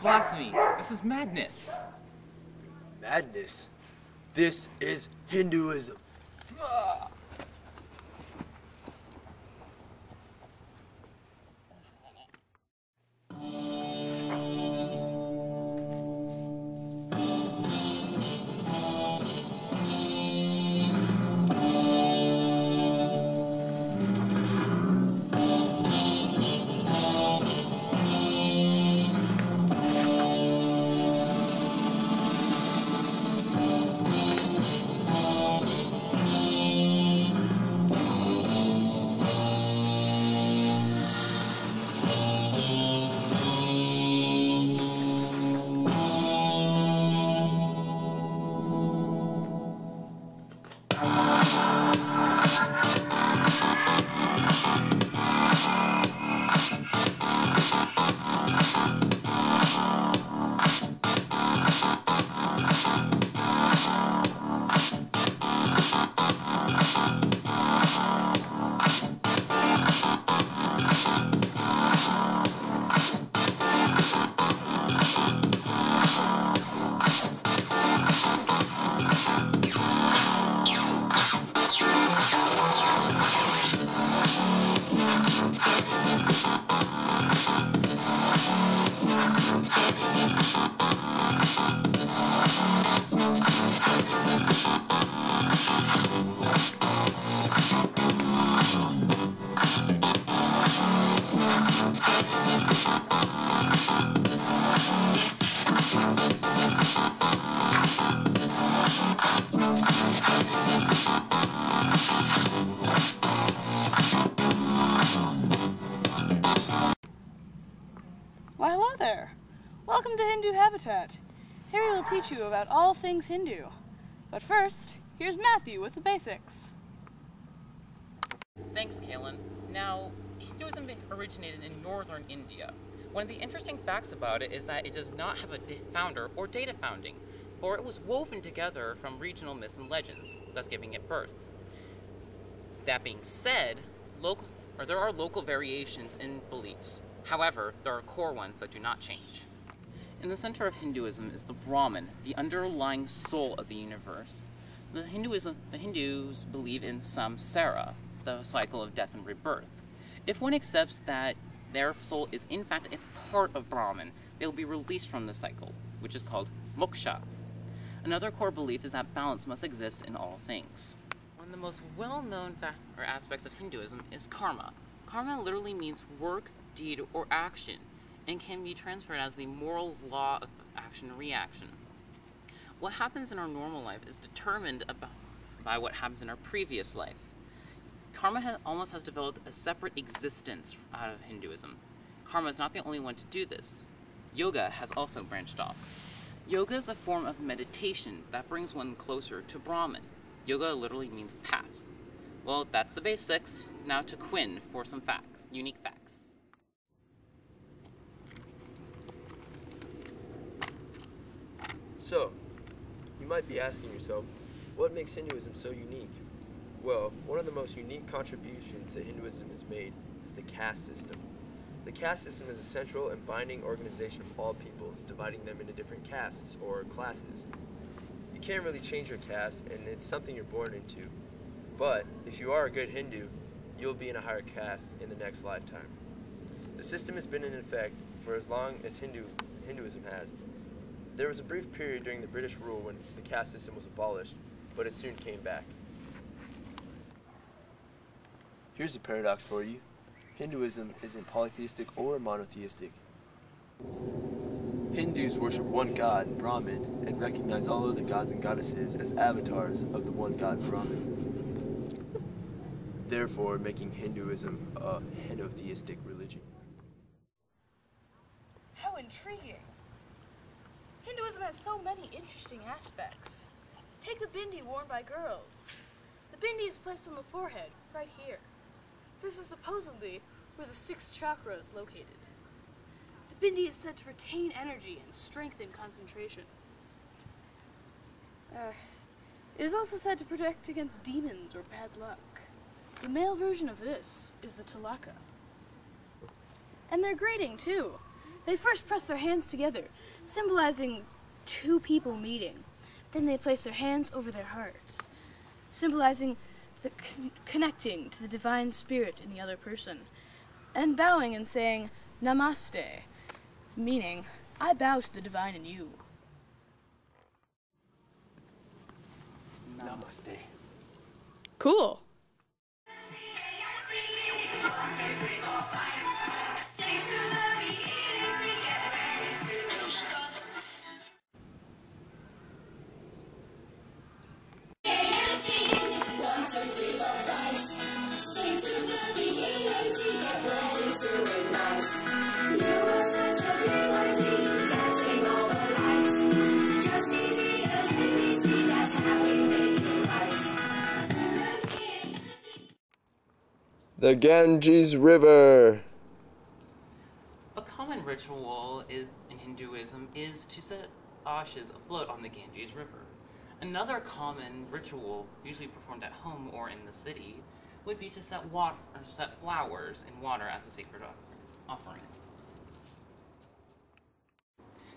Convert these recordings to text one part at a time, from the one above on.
Blasphemy! This is madness! Madness? This is Hinduism. Why, hello there. Welcome to Hindu Habitat. Here we will teach you about all things Hindu. But first, here's Matthew with the basics. Thanks, Kalen. Now, Hinduism originated in northern India. One of the interesting facts about it is that it does not have a founder or date of founding, for it was woven together from regional myths and legends, thus giving it birth. That being said, there are local variations in beliefs. However, there are core ones that do not change. In the center of Hinduism is the Brahman, the underlying soul of the universe. The Hindus believe in samsara, the cycle of death and rebirth. If one accepts that their soul is in fact a part of Brahman, they will be released from the cycle, which is called moksha. Another core belief is that balance must exist in all things. One of the most well-known aspects of Hinduism is karma. Karma literally means work, deed, or action, and can be transferred as the moral law of action and reaction. What happens in our normal life is determined by what happens in our previous life. Karma almost has developed a separate existence out of Hinduism. Karma is not the only one to do this. Yoga has also branched off. Yoga is a form of meditation that brings one closer to Brahman. Yoga literally means path. Well, that's the basics. Now to Quinn for some facts, unique facts. So, you might be asking yourself, what makes Hinduism so unique? Well, one of the most unique contributions that Hinduism has made is the caste system. The caste system is a central and binding organization of all peoples, dividing them into different castes or classes. You can't really change your caste, and it's something you're born into. But if you are a good Hindu, you'll be in a higher caste in the next lifetime. The system has been in effect for as long as Hinduism has. There was a brief period during the British rule when the caste system was abolished, but it soon came back. Here's a paradox for you. Hinduism isn't polytheistic or monotheistic. Hindus worship one god, Brahman, and recognize all other gods and goddesses as avatars of the one god, Brahman. Therefore, making Hinduism a henotheistic religion. How intriguing. Hinduism has so many interesting aspects. Take the bindi worn by girls. The bindi is placed on the forehead, right here. This is supposedly where the 6 chakras located. The bindi is said to retain energy and strengthen concentration. It is also said to protect against demons or bad luck. The male version of this is the tilaka. And their grading, too. They first press their hands together, symbolizing two people meeting. Then they place their hands over their hearts, symbolizing the connecting to the divine spirit in the other person, and bowing and saying namaste, meaning I bow to the divine in you. Namaste. Cool. The Ganges River. A common ritual in Hinduism is to set ashes afloat on the Ganges River. Another common ritual, usually performed at home or in the city, would be to set flowers in water as a sacred offering.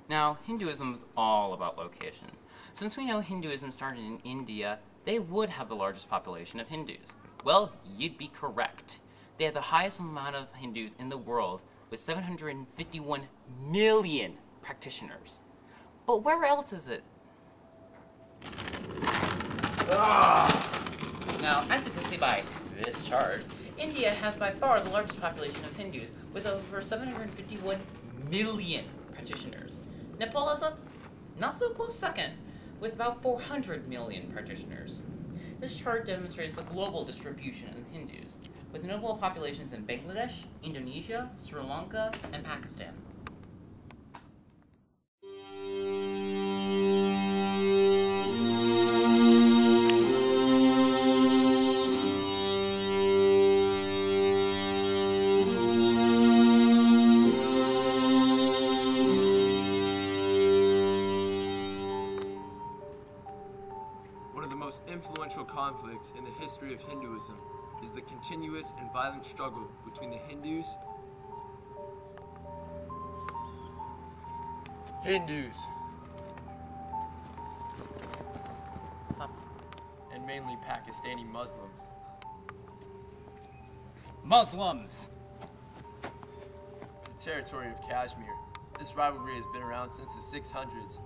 Now, Hinduism is all about location. Since we know Hinduism started in India, they would have the largest population of Hindus. Well, you'd be correct. They have the highest amount of Hindus in the world, with 751 million practitioners. But where else is it? Now, as you can see by this chart, India has by far the largest population of Hindus, with over 751 million practitioners. Nepal is a not so close second, with about 400 million practitioners. This chart demonstrates the global distribution of Hindus, with notable populations in Bangladesh, Indonesia, Sri Lanka, and Pakistan. One of the most influential conflicts in the history of Hinduism is the continuous and violent struggle between the Hindus and mainly Pakistani Muslims. Muslims! The territory of Kashmir. This rivalry has been around since the 600s,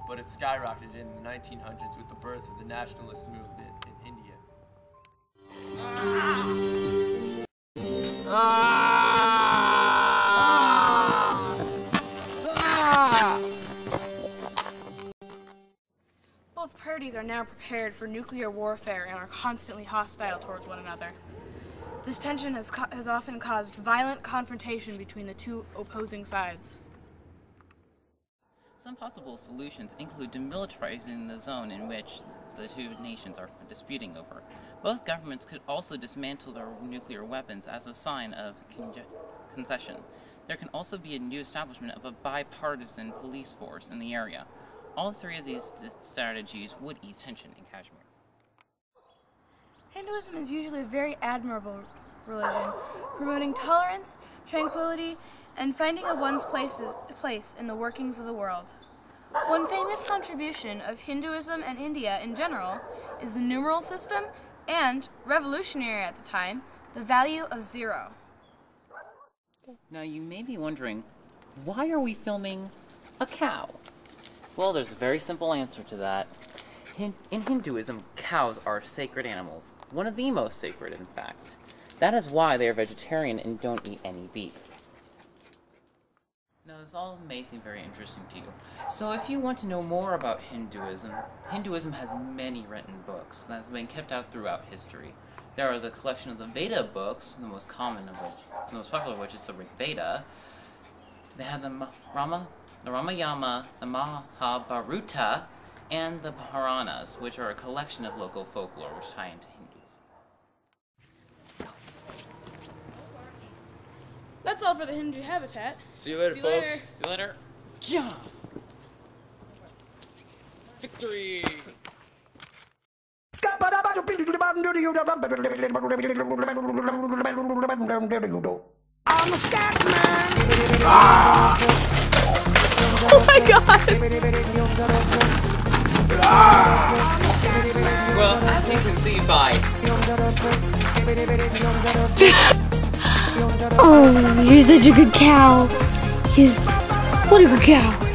but it skyrocketed in the 1900s with the birth of the nationalist movement in India. Both parties are now prepared for nuclear warfare and are constantly hostile towards one another. This tension has often caused violent confrontation between the two opposing sides. Some possible solutions include demilitarizing the zone in which the two nations are disputing over. Both governments could also dismantle their nuclear weapons as a sign of concession. There can also be a new establishment of a bipartisan police force in the area. All three of these strategies would ease tension in Kashmir. Hinduism is usually a very admirable religion, promoting tolerance, tranquility, and finding of one's place in the workings of the world. One famous contribution of Hinduism and India in general is the numeral system and, revolutionary at the time, the value of 0. Now you may be wondering, why are we filming a cow? Well, there's a very simple answer to that. In Hinduism, cows are sacred animals. One of the most sacred, in fact. That is why they are vegetarian and don't eat any beef. Now, this all may seem very interesting to you. So if you want to know more about Hinduism, Hinduism has many written books that have been kept out throughout history. There are the collection of the Veda books, the most common of which, the most popular of which is the Rig Veda. They have the Ramayana, the Mahabharata, and the Puranas, which are a collection of local folklore which tie into Hinduism. That's all for the Hindu habitat. See you later, See you folks. later. See you later. Yeah! Victory! I'm a scat man. Oh my god! Well, as you can see by... Oh, you're such a good cow. What a good cow.